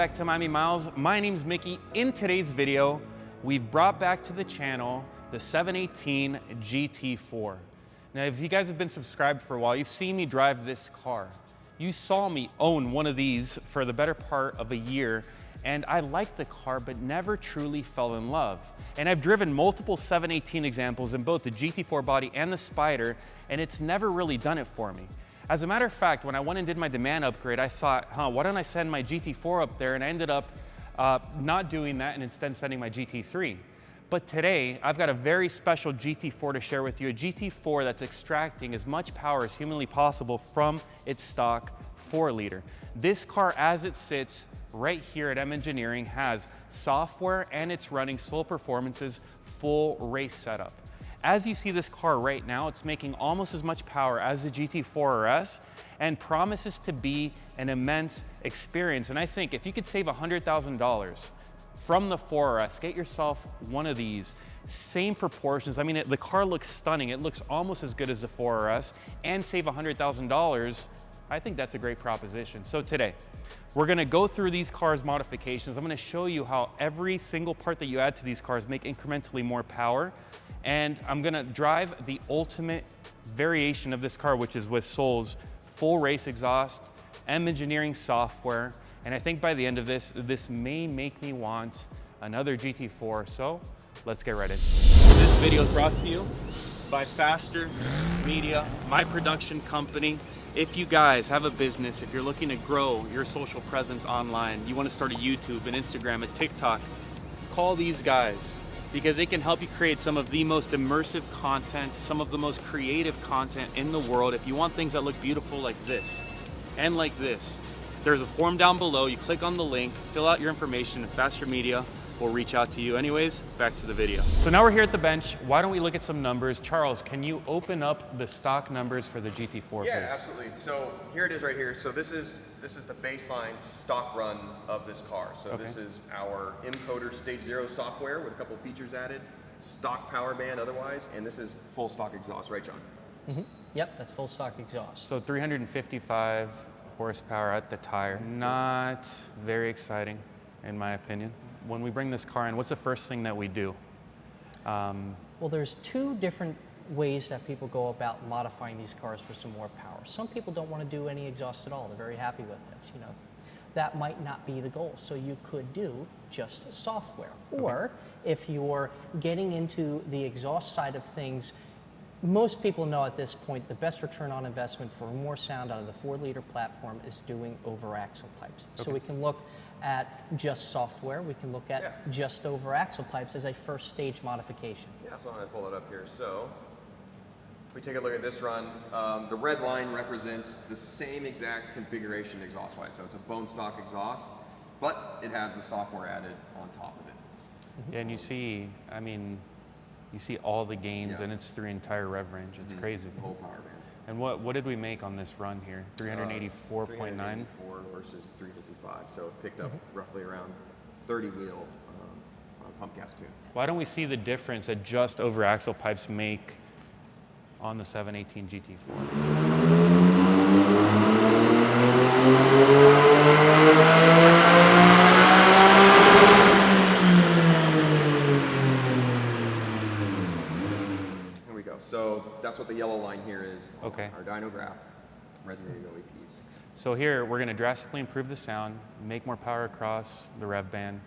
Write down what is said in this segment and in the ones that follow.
back to Miami Miles. My name's Mickey. In today's video, we've brought back to the channel the 718 GT4. Now, if you guys have been subscribed for a while, you've seen me drive this car. You saw me own one of these for the better part of a year, and I liked the car, but never truly fell in love. And I've driven multiple 718 examples in both the GT4 body and the Spider, and it's never really done it for me. As a matter of fact, when I went and did my demand upgrade, I thought, why don't I send my GT4 up there? And I ended up not doing that and instead sending my GT3. But today, I've got a very special GT4 to share with you, a GT4 that's extracting as much power as humanly possible from its stock 4-liter. This car, as it sits right here at M Engineering, has software and it's running Soul Performance's full race setup. As you see this car right now, it's making almost as much power as the GT4 RS and promises to be an immense experience. And I think if you could save $100,000 from the 4RS, get yourself one of these. Same proportions. I mean, the car looks stunning. It looks almost as good as the 4RS and save $100,000. I think that's a great proposition. So today, we're gonna go through these cars' modifications. I'm gonna show you how every single part that you add to these cars make incrementally more power. And I'm gonna drive the ultimate variation of this car, which is with Soul's full race exhaust, M Engineering software. And I think by the end of this, this may make me want another GT4. So let's get right into it. This video is brought to you by Faster Media, my production company. If you guys have a business, if you're looking to grow your social presence online, you want to start a YouTube, an Instagram, a TikTok, call these guys because they can help you create some of the most immersive content, some of the most creative content in the world. If you want things that look beautiful like this and like this, there's a form down below. You click on the link, fill out your information, and Faster Media will reach out to you. Anyways, back to the video. So now we're here at the bench. Why don't we look at some numbers? Charles, can you open up the stock numbers for the GT4? Yeah, absolutely. So here it is right here. So this is the baseline stock run of this car. So This is our encoder stage 0 software with a couple features added, stock power band otherwise, and this is full stock exhaust, right, John? Mm-hmm. Yep, that's full stock exhaust. So 355 horsepower at the tire. Not very exciting, in my opinion. When we bring this car in, what's the first thing that we do? Well, there's two different ways that people go about modifying these cars for some more power. Some people don't want to do any exhaust at all. They're very happy with it. You know, that might not be the goal. So you could do just software. Or if you're getting into the exhaust side of things, most people know at this point the best return on investment for more sound out of the 4-liter platform is doing over axle pipes. So we can look at just software, we can look at just over axle pipes as a first stage modification. Yeah, so I'm going to pull it up here. So if we take a look at this run, the red line represents the same exact configuration exhaust-wise. So it's a bone stock exhaust, but it has the software added on top of it. Yeah, and you see, I mean, you see all the gains and it's through entire rev range. It's crazy. The whole power band. And what did we make on this run here? 384.9? 384 versus 355. So it picked up roughly around 30 wheel on a pump gas tune. Why don't we see the difference that just over axle pipes make on the 718 GT4? So that's what the yellow line here is. Okay. Our dyno graph, resonating OEPs. So here we're going to drastically improve the sound, make more power across the rev band.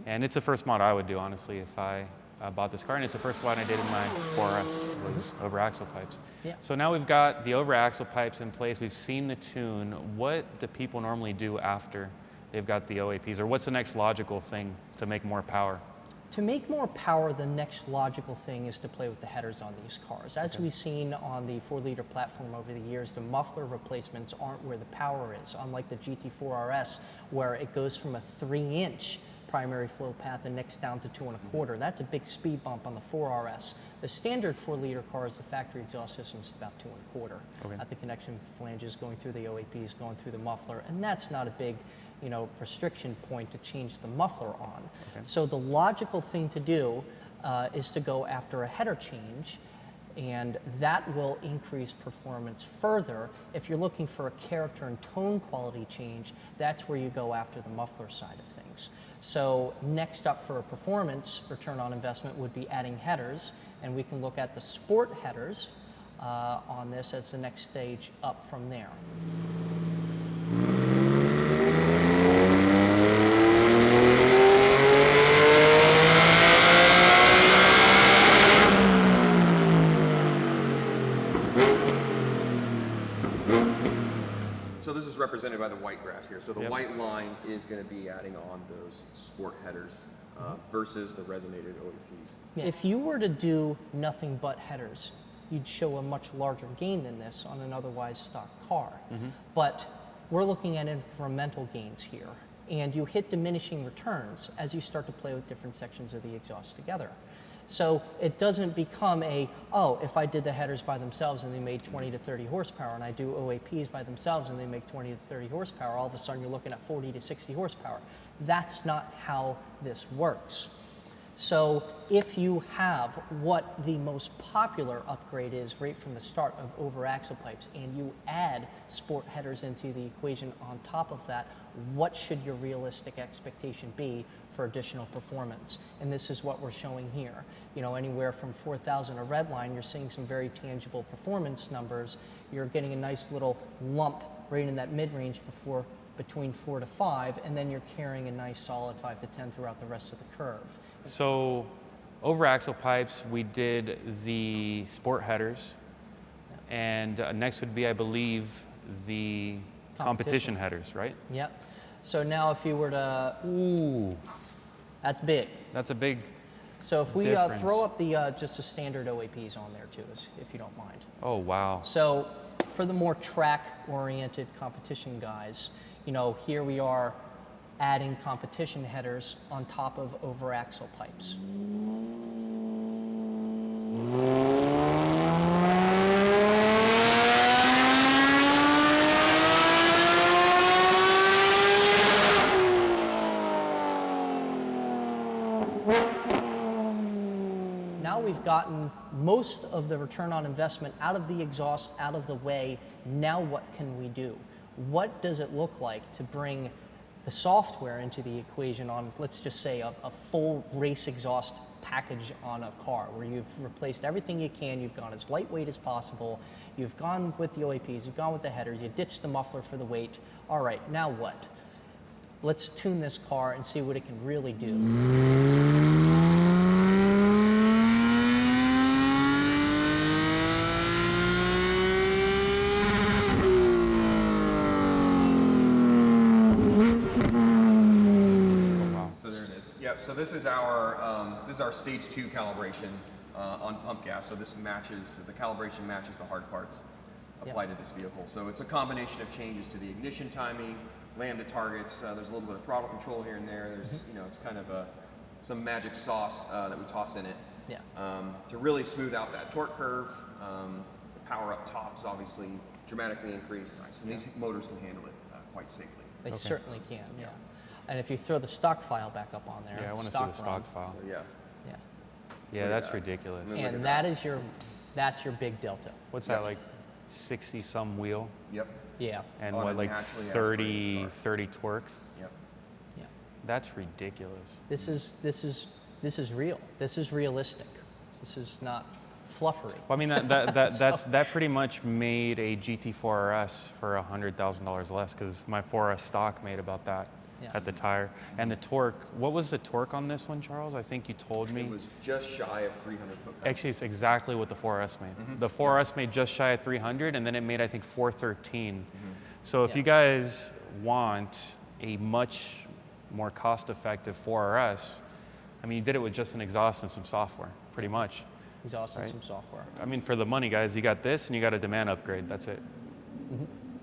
And it's the first mod I would do, honestly, if I bought this car. And it's the first mod I did in my 4RS, was over axle pipes. Yeah. So now we've got the over axle pipes in place. We've seen the tune. What do people normally do after they've got the OAPs? Or what's the next logical thing to make more power? To make more power, the next logical thing is to play with the headers on these cars. As we've seen on the 4-liter platform over the years, the muffler replacements aren't where the power is, unlike the GT4 RS, where it goes from a 3-inch primary flow path and next down to 2 1/4. That's a big speed bump on the 4RS. The standard 4-liter cars, the factory exhaust system is about 2 1/4. At the connection flanges, going through the OAPs, going through the muffler, and that's not a big, you know, restriction point to change the muffler on. So the logical thing to do is to go after a header change And that will increase performance further. If you're looking for a character and tone quality change, that's where you go after the muffler side of things. So next up for a performance return on investment would be adding headers, and we can look at the sport headers on this as the next stage up from there. So this is represented by the white graph here. So the white line is going to be adding on those sport headers versus the resonated OEPs. Yeah. If you were to do nothing but headers, you'd show a much larger gain than this on an otherwise stock car. But we're looking at incremental gains here, and you hit diminishing returns as you start to play with different sections of the exhaust together. So it doesn't become a, oh, if I did the headers by themselves and they made 20 to 30 horsepower, and I do OAPs by themselves and they make 20 to 30 horsepower, all of a sudden you're looking at 40 to 60 horsepower. That's not how this works. So if you have what the most popular upgrade is right from the start of over axle pipes, and you add sport headers into the equation on top of that, what should your realistic expectation be for additional performance? And this is what we're showing here. You know, anywhere from 4,000 a red line, you're seeing some very tangible performance numbers. You're getting a nice little lump right in that mid-range between 4 to 5, and then you're carrying a nice solid 5 to 10 throughout the rest of the curve. So over axle pipes, we did the sport headers, and next would be, I believe, the competition headers, right? Yep. So now if you were to, ooh, that's big. That's a big So if we difference. throw up the just the standard OAPs on there too, if you don't mind. Oh, wow. So for the more track-oriented competition guys, you know, here we are adding competition headers on top of over axle pipes. Now we've gotten most of the return on investment out of the exhaust, out of the way. Now what can we do? What does it look like to bring the software into the equation on, let's just say, a full race exhaust package on a car, where you've replaced everything you can, you've gone as lightweight as possible, you've gone with the OAPs, you've gone with the headers, you ditched the muffler for the weight. All right, now what? Let's tune this car and see what it can really do. So this is our stage 2 calibration on pump gas. So this matches, the calibration matches the hard parts applied to this vehicle. So it's a combination of changes to the ignition timing, lambda targets. There's a little bit of throttle control here and there. There's, you know, it's kind of some magic sauce that we toss in it to really smooth out that torque curve. The power up top is obviously dramatically increased. So these motors can handle it quite safely. They certainly can, yeah. And if you throw the stock file back up on there, yeah, I want to see the stock file. So, yeah, that's ridiculous. And that's your big delta. What's that, like 60 some wheel? Yep. Yeah. And what, like 30 torque? Yep. Yeah. That's ridiculous. This is real. This is realistic. This is not fluffery. Well, I mean, that pretty much made a GT4 RS for $100,000 less, because my 4S stock made about that at the tire. And the torque, what was the torque on this one, Charles? I think you told me. It was just shy of 300 foot-pounds. Actually, it's exactly what the 4S made. The 4S made just shy of 300, and then it made, I think, 413. So if you guys want a much more cost-effective 4RS, I mean, you did it with just an exhaust and some software, pretty much. Exhaust and some software. I mean, for the money, guys, you got this and you got a demand upgrade. That's it.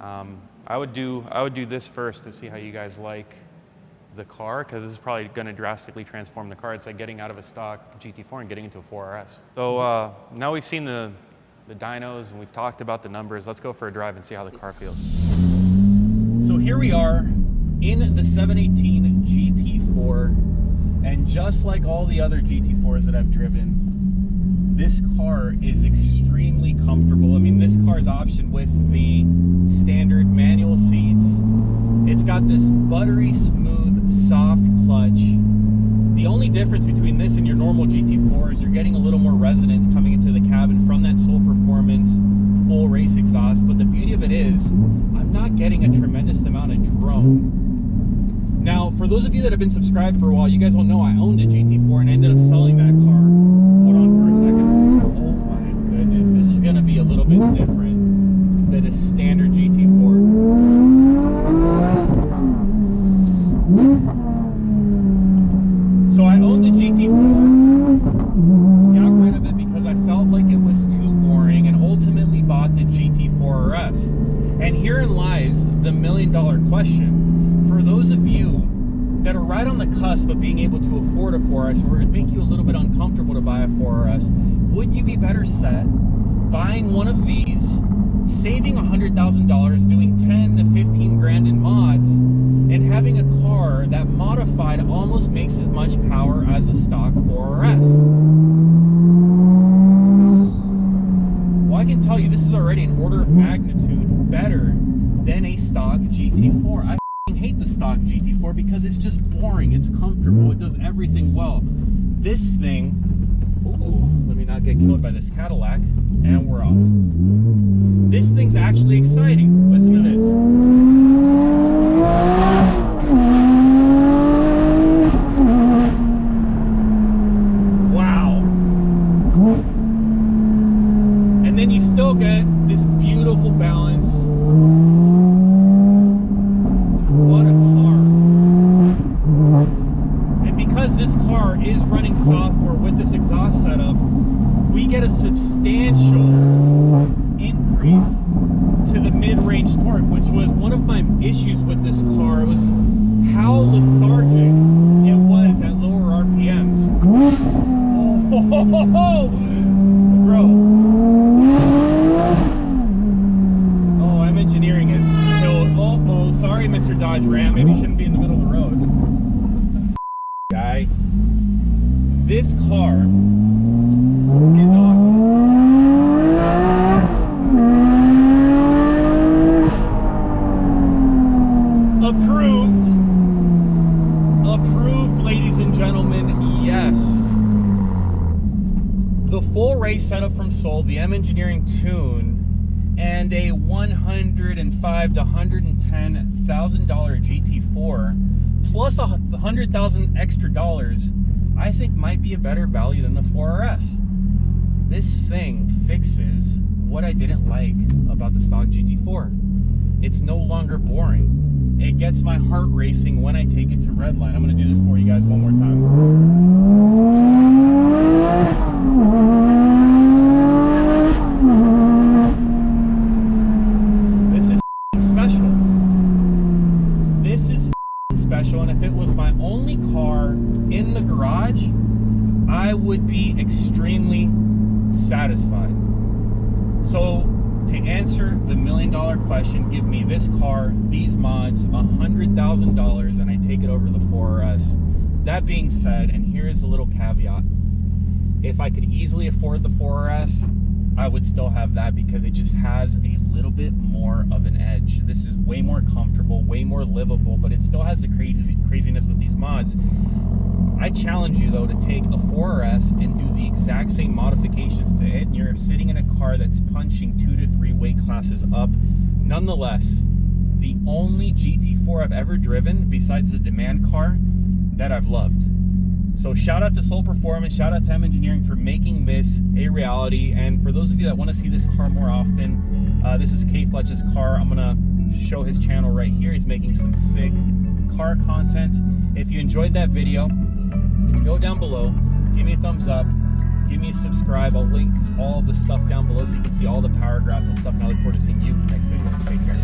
I would do this first to see how you guys like the car, because this is probably going to drastically transform the car. It's like getting out of a stock GT4 and getting into a 4RS. So now we've seen the dynos and we've talked about the numbers. Let's go for a drive and see how the car feels. So here we are in the 718 GT4, and just like all the other GT4s that I've driven, this car is extremely comfortable. I mean, this car is optioned with the standard manual seats. It's got this buttery smooth, soft clutch. The only difference between this and your normal GT4 is you're getting a little more resonance coming into the cabin from that Soul Performance full race exhaust. But the beauty of it is, I'm not getting a tremendous amount of drone. Now, for those of you that have been subscribed for a while, you guys will know I owned a GT4 and I ended up selling that car. Hold on for a second. Oh my goodness, this is gonna be a little bit different than a standard GT4. So I owned the GT4, got rid of it because I felt like it was too boring, and ultimately bought the GT4 RS. And herein lies the million-dollar question. For those of you that are right on the cusp of being able to afford a 4RS, or it would make you a little bit uncomfortable to buy a 4RS, would you be better set buying one of these, saving $100,000, doing 10 to 15 grand in mods, and having a car that modified almost makes as much power as a stock 4RS? Well, I can tell you this is already an order of magnitude better than a stock GT4. I hate the stock GT4 because it's just boring, it's comfortable, it does everything well. This thing, ooh, let me not get killed by this Cadillac, and we're off. This thing's actually exciting. Listen to this. Wow. And then you still get this beautiful balance. What a car. And because this car is running software with this exhaust setup, we get a substantial increase to the mid-range torque, which was one of my issues with this car. It was how lethargic it was at lower RPMs. Oh, bro. Oh, I'm engineering is killed. Oh, sorry, Mr. Dodge Ram. Maybe you shouldn't be in the middle of the road. Guy. This car is awesome. Approved, ladies and gentlemen, yes. The full race setup from Soul, the M Engineering tune, and a $105,000 to $110,000 GT4, plus $100,000 extra dollars, I think might be a better value than the 4RS. This thing fixes what I didn't like about the stock GT4. It's no longer boring. It gets my heart racing when I take it to redline. I'm gonna do this for you guys one more time. This is special. This is special, and if it was my only car in the garage, I would be extremely satisfied. So, to answer the million-dollar question, give me this car, these mods, $100,000, and I take it over the 4RS. That being said, and here's a little caveat, if I could easily afford the 4RS, I would still have that because it just has a little bit more of an edge. This is way more comfortable, way more livable, but it still has the craziness with these mods. I challenge you though to take a 4RS and do the exact same modifications to it, and you're sitting in a car that's punching 2 to 3 weight classes up. Nonetheless, the only GT4 I've ever driven, besides the demand car, that I've loved. So shout out to Soul Performance, shout out to M Engineering for making this a reality. And for those of you that want to see this car more often, this is K Fletch's car. I'm gonna show his channel right here. He's making some sick car content. If you enjoyed that video, go down below, give me a thumbs up, give me a subscribe. I'll link all of the stuff down below so you can see all the power graphs and stuff, and I look forward to seeing you in the next video. Take care.